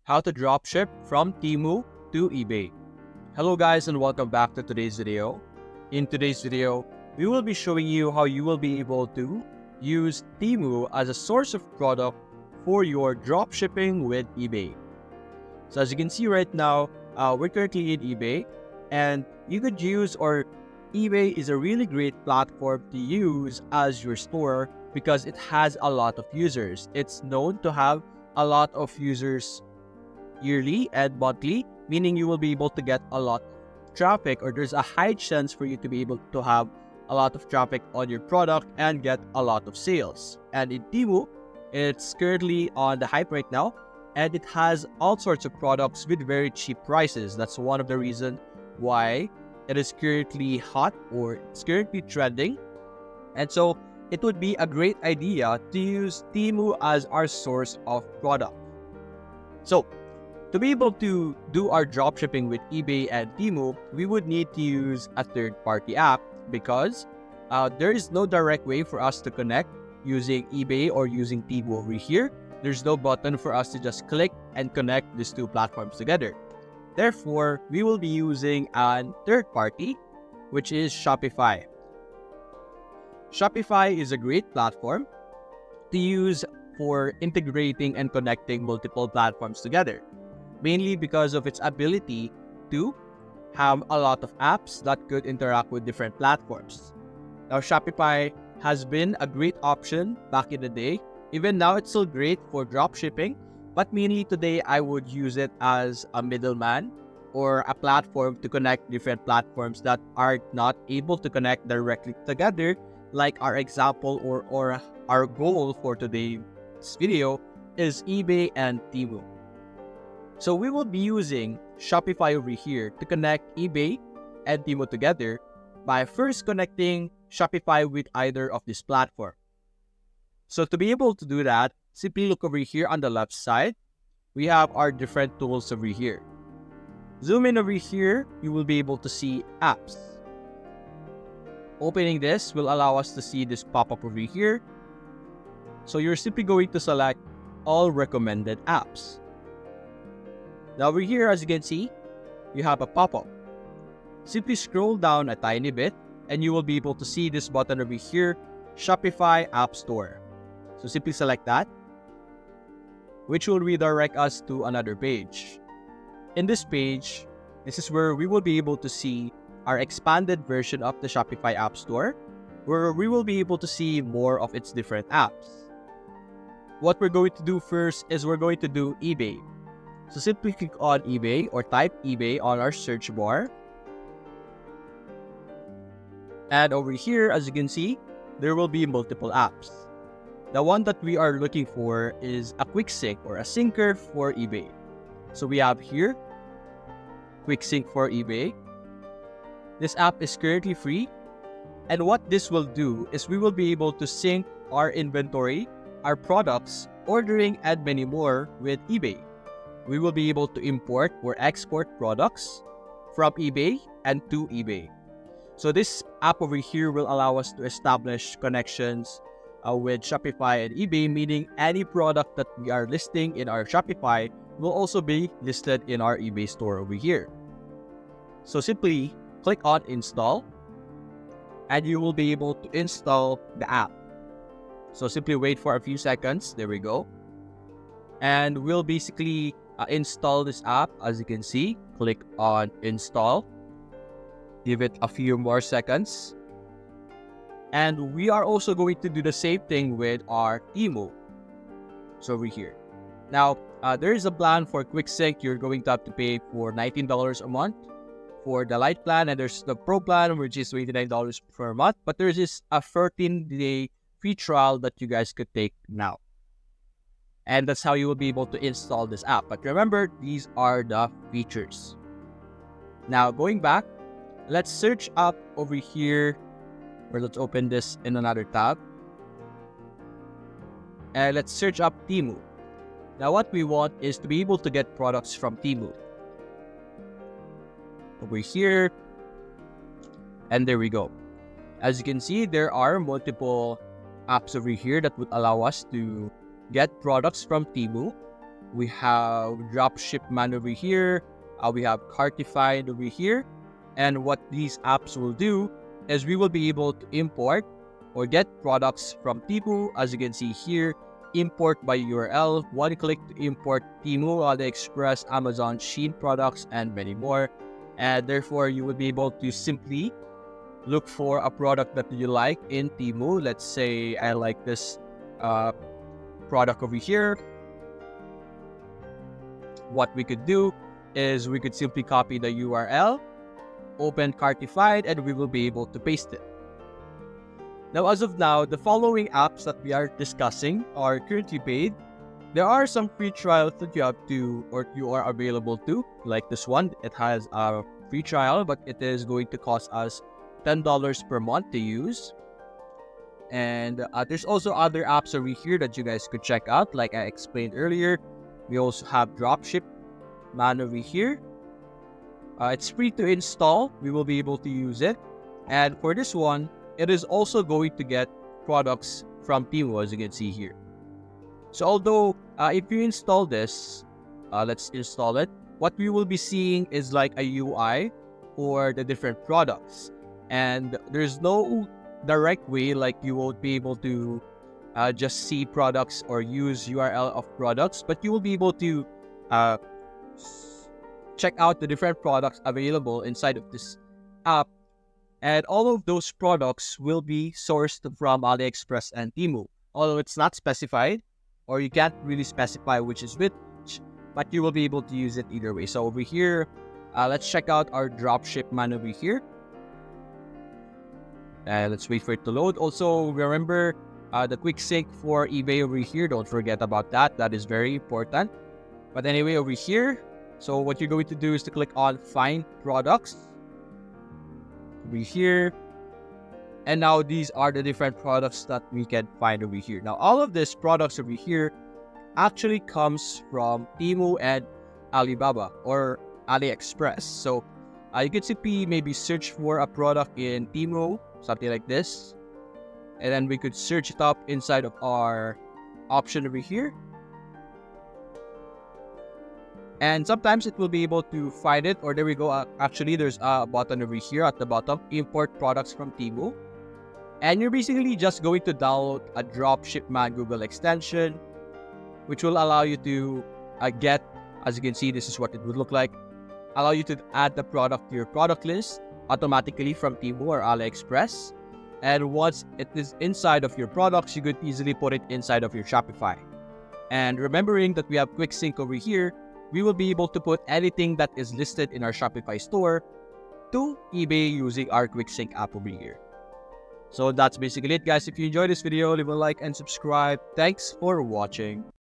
How to dropship from Temu to eBay. Hello guys and welcome back to today's video. In today's video, we will be showing you how you will be able to use Temu as a source of product for your dropshipping with eBay. So as you can see right now, we're currently in eBay and you could use eBay is a really great platform to use as your store because it has a lot of users. It's known to have a lot of users yearly and monthly, meaning you will be able to get a lot of traffic, or there's a high chance for you to be able to have a lot of traffic on your product and get a lot of sales. And in Temu, it's currently on the hype right now and it has all sorts of products with very cheap prices. That's one of the reasons why it is currently hot or it's currently trending. And so it would be a great idea to use Temu as our source of product. So to be able to do our dropshipping with eBay and Temu, we would need to use a third-party app because there is no direct way for us to connect using eBay or using Temu over here. There's no button for us to just click and connect these two platforms together. Therefore, we will be using a third party, which is Shopify. Shopify is a great platform to use for integrating and connecting multiple platforms together, mainly because of its ability to have a lot of apps that could interact with different platforms. Now, Shopify has been a great option back in the day. Even now, it's still great for dropshipping, but mainly today, I would use it as a middleman or a platform to connect different platforms that are not able to connect directly together, like our example or our goal for today's video is eBay and Temu. So we will be using Shopify over here to connect eBay and Temu together by first connecting Shopify with either of this platform. So to be able to do that, simply look over here on the left side. We have our different tools over here. Zoom in over here, you will be able to see apps. Opening this will allow us to see this pop-up over here. So you're simply going to select all recommended apps. Now over here, as you can see, you have a pop-up. Simply scroll down a tiny bit and you will be able to see this button over here, Shopify App Store. So simply select that, which will redirect us to another page. In this page, this is where we will be able to see our expanded version of the Shopify App Store, where we will be able to see more of its different apps. What we're going to do first is we're going to do eBay. So simply click on eBay or type eBay on our search bar. And over here, as you can see, there will be multiple apps. The one that we are looking for is a quick sync or a syncer for eBay. So we have here, quick sync for eBay. This app is currently free. And what this will do is we will be able to sync our inventory, our products, ordering, and many more with eBay. We will be able to import or export products from eBay and to eBay. So this app over here will allow us to establish connections with Shopify and eBay, meaning any product that we are listing in our Shopify will also be listed in our eBay store over here. So simply click on install and you will be able to install the app. So simply wait for a few seconds. There we go. And we'll basically install this app. As you can see, click on install. Give it a few more seconds. And we are also going to do the same thing with our Temu. So over here. Now, there is a plan for quick sync. You're going to have to pay for $19 a month for the light plan. And there's the pro plan, which is $29 per month. But there's this a 13-day free trial that you guys could take now. And that's how you will be able to install this app. But remember, these are the features. Now, going back, let's search up over here, or let's open this in another tab. And let's search up Temu. Now, what we want is to be able to get products from Temu. Over here. And there we go. As you can see, there are multiple apps over here that would allow us to get products from Temu We have Dropship man over here. We have Cartified over here. And what these apps will do is we will be able to import or get products from Temu. As you can see here, import by URL, one click to import Temu, AliExpress, Amazon, Shein products, and many more. And therefore, you will be able to simply look for a product that you like in Temu. Let's say I like this product over here. What we could do is we could simply copy the URL, open Cartified, and we will be able to paste it. Now, as of now, the following apps that we are discussing are currently paid. There are some free trials that you have to, or you are available to, like this one. It has a free trial, but it is going to cost us $10 per month to use. And there's also other apps over here that you guys could check out, like I explained earlier. We also have Dropship man over here. It's free to install. We will be able to use it. And for this one, it is also going to get products from Temu, as you can see here. So although if you install this, let's install it. What we will be seeing is like a UI for the different products. And there's no direct way, like you won't be able to just see products or use URL of products, but you will be able to check out the different products available inside of this app. And all of those products will be sourced from AliExpress and Temu. Although it's not specified, or you can't really specify which is which, but you will be able to use it either way. So over here, let's check out our Dropship man over here. Let's wait for it to load. Also, remember the quick sync for eBay over here. Don't forget about that. That is very important. But anyway, over here, so what you're going to do is to click on Find Products. Over here. And now these are the different products that we can find over here. Now, all of these products over here actually comes from Temu and Alibaba or AliExpress. So you can simply maybe search for a product in Temu, something like this. And then we could search it up inside of our option over here. And sometimes it will be able to find it, or there we go. Actually, there's a button over here at the bottom, import products from Temu. And you're basically just going to download a Dropship man Google extension, which will allow you to get, as you can see, this is what it would look like, allow you to add the product to your product list automatically from Temu or AliExpress. And once it is inside of your products, you could easily put it inside of your Shopify. And remembering that we have quick sync over here, we will be able to put anything that is listed in our Shopify store to eBay using our quick sync app over here. So that's basically it, guys. If you enjoyed this video, leave a like and subscribe. Thanks for watching.